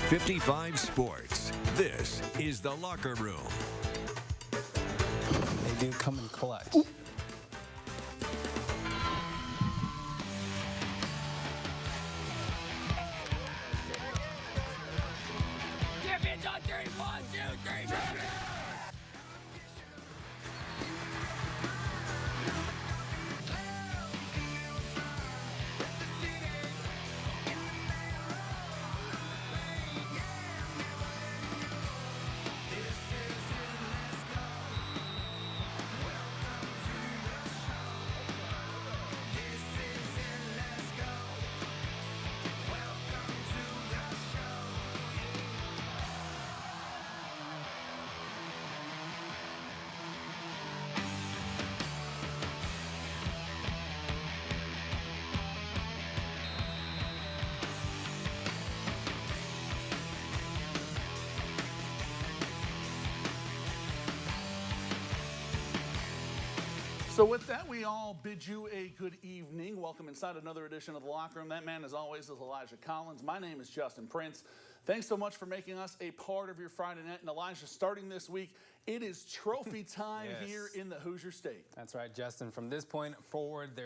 55 Sports. This is The Locker Room. They do come in clutch. Ooh. Champions on 3, 1, 2, 3, So with that, we all bid you a good evening. Welcome inside another edition of The Locker Room. That man, as always, is Elijah Collins. My name is Justin Prince. Thanks so much for making us a part of your Friday night. And Elijah, starting this week, it is trophy time here in the Hoosier State. That's right, Justin. From this point forward,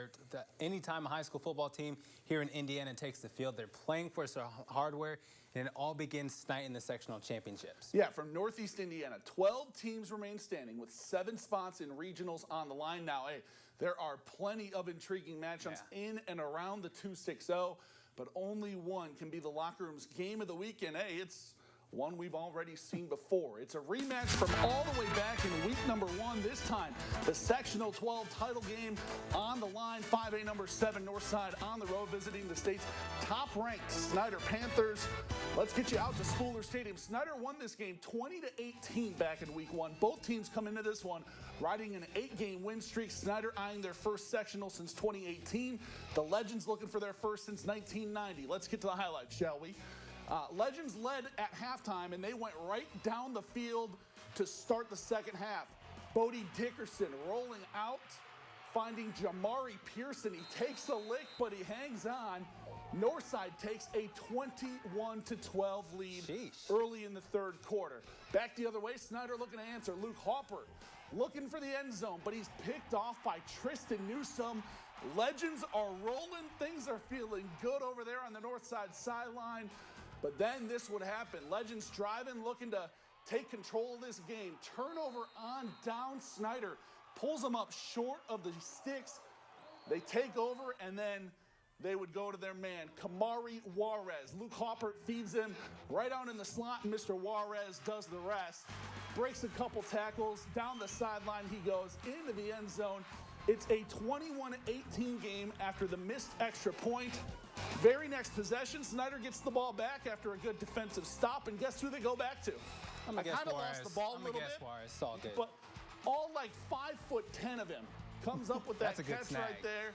anytime a high school football team here in Indiana takes the field, they're playing for some hardware, and it all begins tonight in the sectional championships. Yeah, from Northeast Indiana, 12 teams remain standing with 7 spots in regionals on the line. Now, hey, there are plenty of intriguing matchups in and around the 2-6-0, but only one can be the Locker Room's game of the week, and hey, it's one we've already seen before. It's a rematch from all the way back in week number 1. This time, the Sectional 12 title game on the line. 5A number 7 Northside on the road visiting the state's top-ranked Snyder Panthers. Let's get you out to Spooler Stadium. Snyder won this game 20-18 back in week 1. Both teams come into this one riding an 8-game win streak. Snyder eyeing their first sectional since 2018. The Legends looking for their first since 1990. Let's get to the highlights, shall we? Legends led at halftime, and they went right down the field to start the second half. Bodie Dickerson rolling out, finding Jamari Pearson. He takes a lick, but he hangs on. Northside takes a 21-12 lead early in the third quarter. Back the other way, Snyder looking to answer. Luke Hopper looking for the end zone, but he's picked off by Tristan Newsome. Legends are rolling. Things are feeling good over there on the Northside sideline. But then this would happen. Legends driving, looking to take control of this game. Turnover on down. Snyder pulls them up short of the sticks. They take over, and then they would go to their man, Kamari Juarez. Luke Hopper feeds him right out in the slot, and Mr. Juarez does the rest. Breaks a couple tackles. Down the sideline he goes into the end zone. It's a 21-18 game after the missed extra point. Very next possession, Snyder gets the ball back after a good defensive stop, and guess who they go back to? I kind of lost the ball a little bit, Juarez. It's all good. But all like 5'10" of him comes up with that catch right there,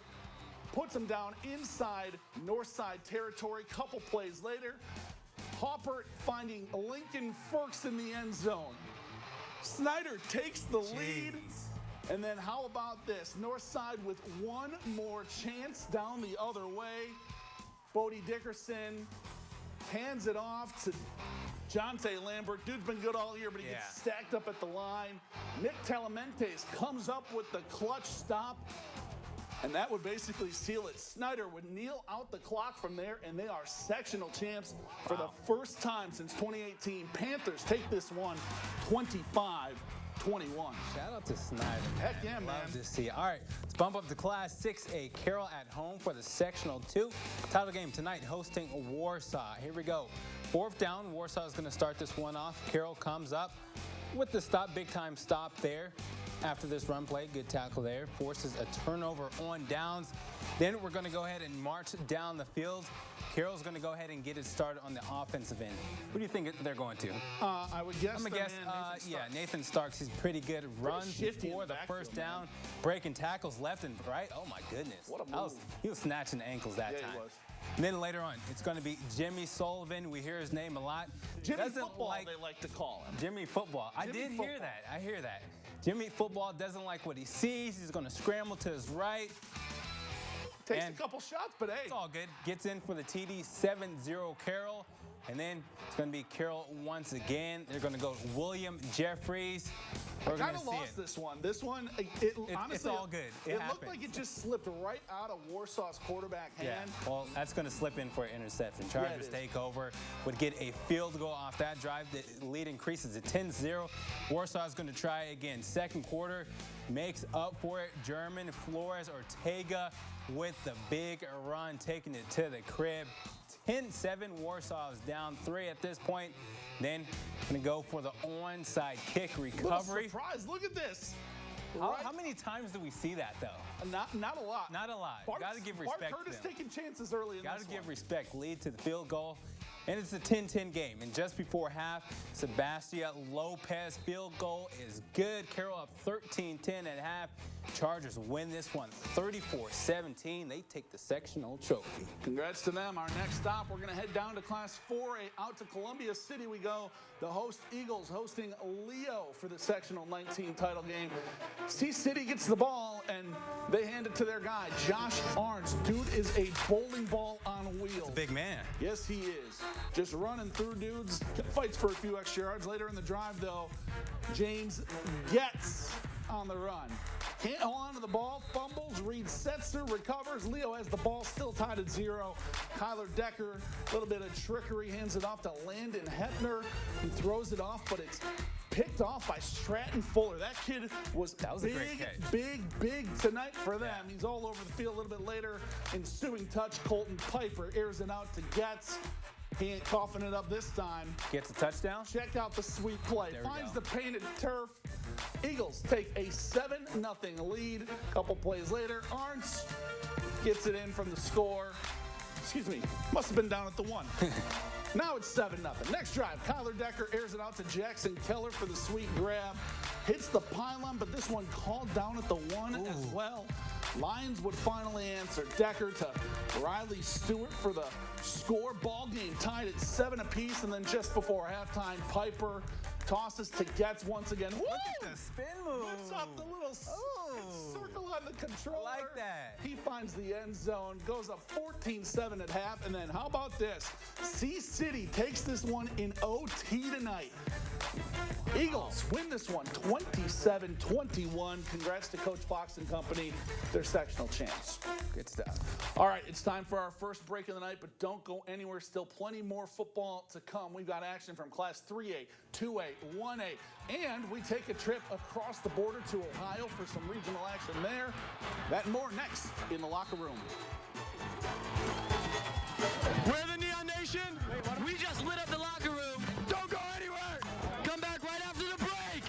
puts him down inside Northside territory. Couple plays later, Hopper finding Lincoln Ferks in the end zone. Snyder takes the lead. And then how about this? Northside with one more chance down the other way. Bodie Dickerson hands it off to Jonte Lambert. Dude's been good all year, but he gets stacked up at the line. Nick Talamentes comes up with the clutch stop, and that would basically seal it. Snyder would kneel out the clock from there, and they are sectional champs for the first time since 2018. Panthers take this one 25-21. Shout out to Snyder. Heck yeah, man. Love to see it. All right, let's bump up to Class 6A. Carroll at home for the Sectional 2. Title game tonight hosting Warsaw. Here we go. 4th down. Warsaw is going to start this one off. Carroll comes up with the stop, big-time stop there. After this run play, good tackle there. Forces a turnover on downs. Then we're going to go ahead and march down the field. Carroll's going to go ahead and get it started on the offensive end. What do you think they're going to? I would guess. I'm going to guess, Nathan Starks. He's pretty good. Runs before the first down, breaking tackles left and right. Oh, my goodness. What a move. He was snatching ankles that time. He was. And then later on, it's going to be Jimmy Sullivan. We hear his name a lot. Jimmy Football, they like to call him. Jimmy Football. I did hear that. I hear that. Jimmy Football doesn't like what he sees. He's going to scramble to his right. Takes a couple shots, but hey. It's all good. Gets in for the TD, 7-0 Carroll. And then it's going to be Carroll once again. They're going to go William Jeffries. I kind of lost this one. This one, honestly, it's all good. It looked like it just slipped right out of Warsaw's quarterback hand. Yeah, well, that's going to slip in for an interception. Chargers take over, would get a field goal off that drive. The lead increases to 10-0. Warsaw is going to try again. Second quarter makes up for it. German Flores Ortega with the big run, taking it to the crib. 10-7, Warsaw is down 3 at this point. Then going to go for the onside kick recovery. Surprise! Look at this. How many times do we see that, though? Not a lot. Not a lot. Got to give respect Bart Curtis to them. taking chances early in this one. Got to give respect. Lead to the field goal. And it's a 10-10 game. And just before half, Sebastian Lopez field goal is good. Carroll up 13-10 at half. Chargers win this one 34-17. They take the sectional trophy. Congrats to them. Our next stop, we're going to head down to Class 4A. Out to Columbia City we go. The host Eagles hosting Leo for the sectional 19 title game. C-City gets the ball, and they hand it to their guy, Josh Arns. Dude is a bowling ball on wheels. It's a big man. Yes, he is. Just running through dudes. Fights for a few extra yards. Later in the drive, though, James gets on the run. Can't hold on to the ball, fumbles, Reed Setzer recovers. Leo has the ball still tied at 0. Kyler Decker, a little bit of trickery, hands it off to Landon Hepner. He throws it off, but it's picked off by Stratton Fuller. That kid was a great catch. big tonight for them. He's all over the field a little bit later. Ensuing touch, Colton Piper airs it out to Getz. He ain't coughing it up this time. Gets a touchdown. Check out the sweet play. Finds the painted turf. Eagles take a 7-0 lead. A couple plays later, Arntz gets it in from the score. Excuse me, must have been down at the 1. Now it's 7-0. Next drive, Kyler Decker airs it out to Jackson Keller for the sweet grab. Hits the pylon, but this one called down at the 1 as well. Lions would finally answer. Decker to Riley Stewart for the score. Ball game tied at 7 apiece, and then just before halftime, Piper tosses to Getz once again. Woo! Look at the spin move. Lifts up the little circle on the controller. I like that. He finds the end zone, goes up 14-7 at half, and then how about this? C-City takes this one in OT tonight. Eagles win this one 27-21. Congrats to Coach Fox and company. They're sectional champs. Good stuff. All right, it's time for our first break of the night, but don't go anywhere. Still plenty more football to come. We've got action from Class 3A, 2A, 1A, and we take a trip across the border to Ohio for some regional action there. That and more next in the locker room. We're the Neon Nation. We just lit up the locker room. Don't go anywhere. Come back right after the break.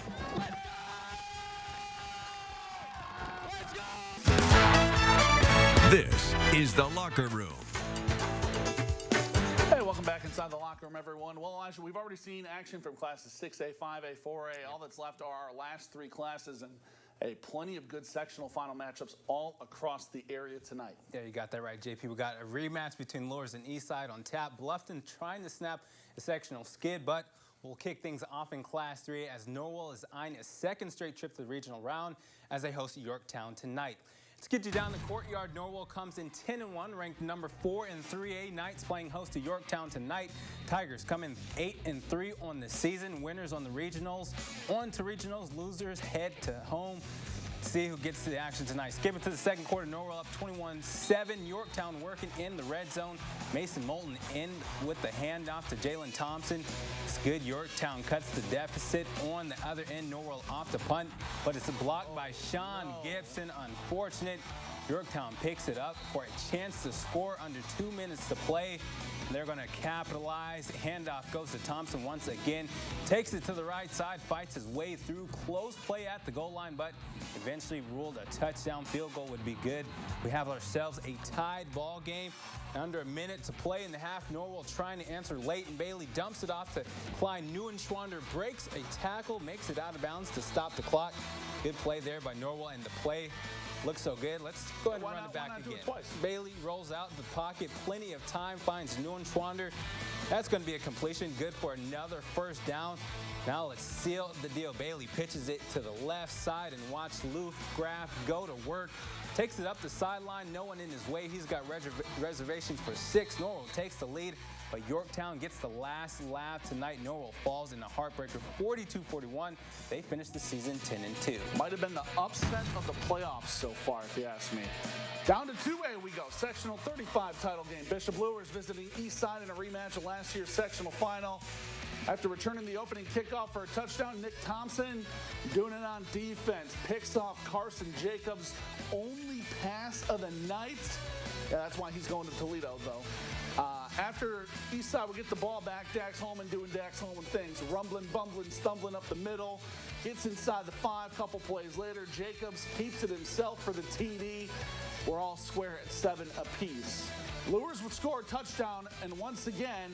Let's go. Let's go. This is the locker room. Hey, welcome back inside the locker room, everyone. Well, Elijah, we've already seen action from classes 6A, 5A, 4A. All that's left are our last 3 classes, and plenty of good sectional final matchups all across the area tonight. Yeah, you got that right, JP. We got a rematch between Loras and Eastside on tap. Bluffton trying to snap a sectional skid, but we'll kick things off in Class 3 as Norwell is eyeing a second straight trip to the regional round as they host Yorktown tonight. Let's get you down the courtyard. Norwell comes in 10-1, ranked number 4 in 3A. Knights playing host to Yorktown tonight. Tigers come in 8-3 on the season. Winners on the regionals. On to regionals. Losers head to home. See who gets to the action tonight. Skipping to the second quarter, Norwell up 21-7. Yorktown working in the red zone. Mason Moulton in with the handoff to Jalen Thompson. It's good. Yorktown cuts the deficit on the other end. Norwell off the punt, but it's blocked by Sean Gibson. Unfortunate. Yorktown picks it up for a chance to score under 2 minutes to play. They're going to capitalize. Handoff goes to Thompson once again. Takes it to the right side, fights his way through. Close play at the goal line, but eventually ruled a touchdown. Field goal would be good. We have ourselves a tied ball game. Under a minute to play in the half. Norwell trying to answer late, and Bailey dumps it off to Klein. Neuenschwander breaks a tackle, makes it out of bounds to stop the clock. Good play there by Norwell, and the play looks so good. Let's go ahead and run it back again. Bailey rolls out the pocket. Plenty of time. Finds Neuenschwander. That's going to be a completion. Good for another first down. Now let's seal the deal. Bailey pitches it to the left side and watch Luke Graff go to work. Takes it up the sideline. No one in his way. He's got reservations for 6. Norwell takes the lead but Yorktown gets the last laugh tonight. Norwell falls in a heartbreaker 42-41. They finish the season 10-2. Might have been the upset of the playoffs so far, if you ask me. Down to 2A we go. Sectional 35 title game. Bishop Luers visiting Eastside in a rematch of last year's sectional final. After returning the opening kickoff for a touchdown, Nick Thompson doing it on defense. Picks off Carson Jacobs' only pass of the night. Yeah, that's why he's going to Toledo, though. After Eastside will get the ball back, Dax Holman doing Dax Holman things. Rumbling, bumbling, stumbling up the middle. Gets inside the 5. Couple plays later, Jacobs keeps it himself for the TD. We're all square at 7 apiece. Luers would score a touchdown, and once again,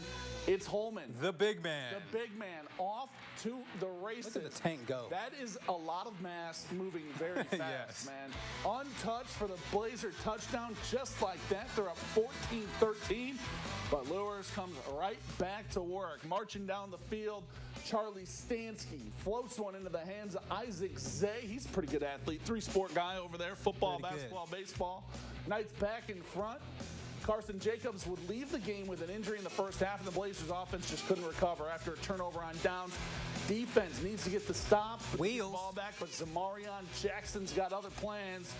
it's Holman. The big man. The big man off to the races. Look at the tank go. That is a lot of mass moving very fast, Yes. man. Untouched for the Blazer touchdown, just like that. They're up 14-13, but Luers comes right back to work. Marching down the field, Charlie Stansky floats one into the hands of Isaac Zay. He's a pretty good athlete. 3-sport guy over there, football, Pretty good. basketball, baseball. Knights back in front. Carson Jacobs would leave the game with an injury in the first half, and the Blazers offense just couldn't recover after a turnover on downs. Defense needs to get the stop, Wheels. the ball back, but Zamarion Jackson's got other plans.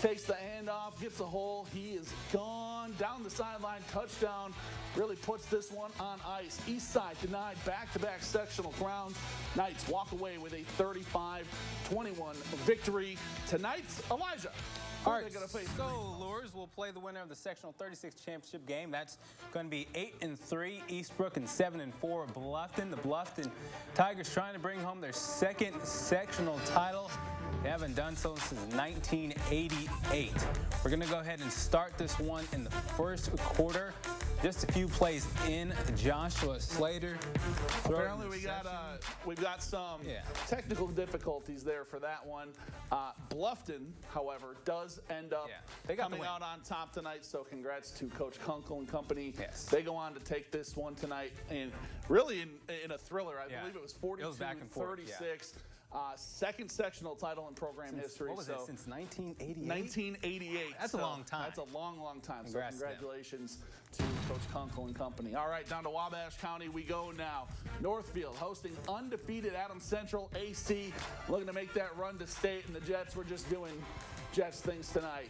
Takes the handoff, gets a hole. He is gone down the sideline. Touchdown. Really puts this one on ice. Eastside denied back-to-back sectional grounds. Knights walk away with a 35-21 victory. Tonight's Elijah. All right, They're gonna face so Luers will play the winner of the Sectional 36 championship game. That's going to be 8-3 Eastbrook and 7-4 Bluffton. The Bluffton Tigers trying to bring home their second sectional title. They haven't done so since 1988. We're going to go ahead and start this one in the first quarter. Just a few plays in. Joshua Slater. Apparently we've got some Yeah. technical difficulties there for that one. Bluffton, however, does end up They got the coming win. out on top tonight. So congrats to Coach Kunkel and company. Yes. They go on to take this one tonight, and really in a thriller. I believe it was 42 back and forth, 36. Second sectional title in program history. What was so it, since 1988? 1988. That's a long time. That's a long, long time. Congrats to so them. congratulations to Coach Kunkel and company. All right, down to Wabash County we go now. Northfield hosting undefeated Adams Central. AC looking to make that run to state, and the Jets were just doing Jets things tonight.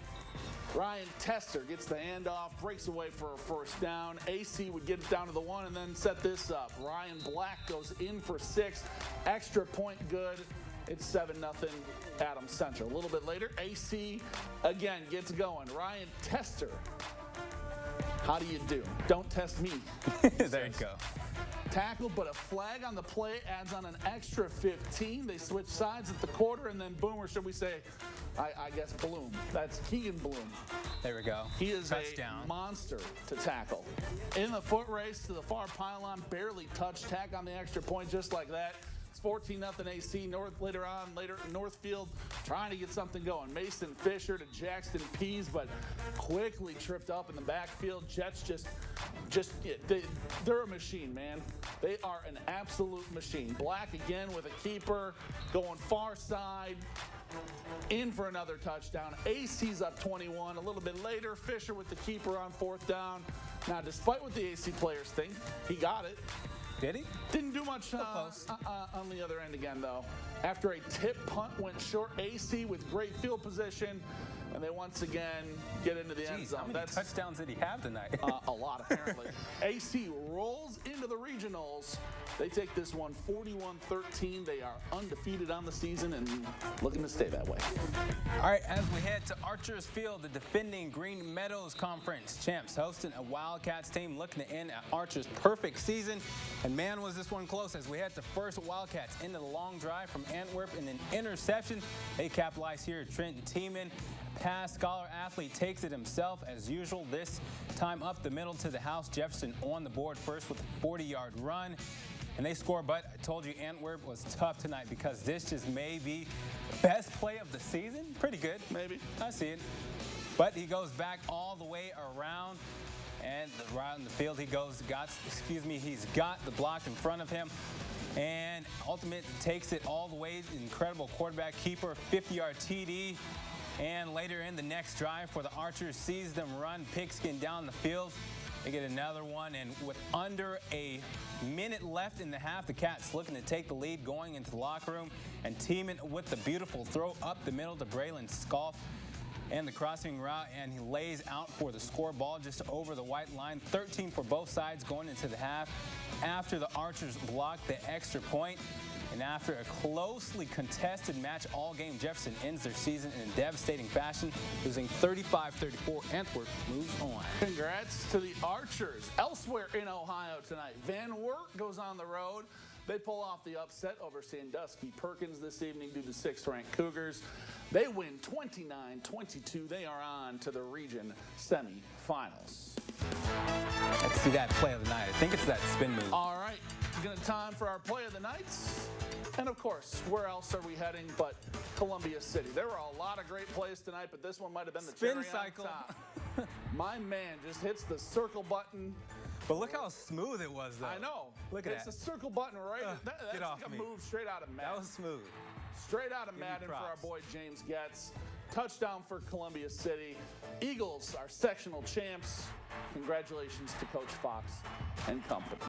Ryan Tester gets the handoff, breaks away for a first down. AC would get it down to the 1 and then set this up. Ryan Black goes in for 6. Extra point good. It's 7-0 Adams Central. A little bit later, AC again gets going. Ryan Tester. How do you do? Don't test me. There you go. Tackle, but a flag on the play adds on an extra 15. They switch sides at the quarter, and then Boom, or should we say, I guess Bloom. That's Keegan Bloom. There we go. He is Touchdown. a monster to tackle. In the foot race to the far pylon, barely touched, tack on the extra point just like that. It's 14-0 AC. Later Northfield trying to get something going. Mason Fisher to Jackson Pease, but quickly tripped up in the backfield. Jets they're a machine, man. They are an absolute machine. Black again with a keeper, going far side. In for another touchdown. AC's up 21. A little bit later, Fisher with the keeper on 4th down. Now, despite what the AC players think, he got it. Did he? Didn't do much on the other end again, though. After a tip punt went short, AC with great field position, and they once again get into the end Jeez, zone. how many touchdowns did he have tonight? A lot, apparently. AC rolls into the regionals. They take this one 41-13. They are undefeated on the season and looking to stay that way. All right, as we head to Archers Field, the defending Green Meadows Conference champs hosting a Wildcats team looking to end at Archers' perfect season. And man, was this one close as we head to first Wildcats into the long drive from Antwerp and an interception. They capitalize here. Trent Tiemann, past scholar athlete, takes it himself as usual. This time up the middle to the house. Jefferson on the board first with a 40-yard run. And they score, but I told you Antwerp was tough tonight because this just may be the best play of the season. Pretty good. Maybe. I see it. But he goes back all the way around, and right in the field he's got the block in front of him. And Ultimate takes it all the way. Incredible quarterback keeper, 50-yard TD. And later in the next drive for the Archers, sees them run pigskin down the field. They get another one, and with under a minute left in the half, the Cats looking to take the lead going into the locker room, and Tiemann with the beautiful throw up the middle to Braylon Sculf and the crossing route, and he lays out for the score. Ball just over the white line. 13 for both sides going into the half after the Archers blocked the extra point. And after a closely contested match all game, Jefferson ends their season in a devastating fashion, losing 35-34. Antwerp moves on. Congrats to the Archers. Elsewhere in Ohio tonight, Van Wert goes on the road. They pull off the upset over Sandusky Perkins this evening due to 6th-ranked Cougars. They win 29-22. They are on to the region semifinals. Let's see that play of the night. I think it's that spin move. All right, time for our play of the nights. And of course, where else are we heading but Columbia City? There were a lot of great plays tonight, but this one might have been the spin cherry cycle. on top. My man just hits the circle button. But look how smooth it was, though. I know. Look at it's that. It's a circle button right. That's get off like a me. move straight out of Madden. That was smooth. Straight out of Give me Madden for our props. boy James Getz. Touchdown for Columbia City. Eagles are sectional champs. Congratulations to Coach Fox and company.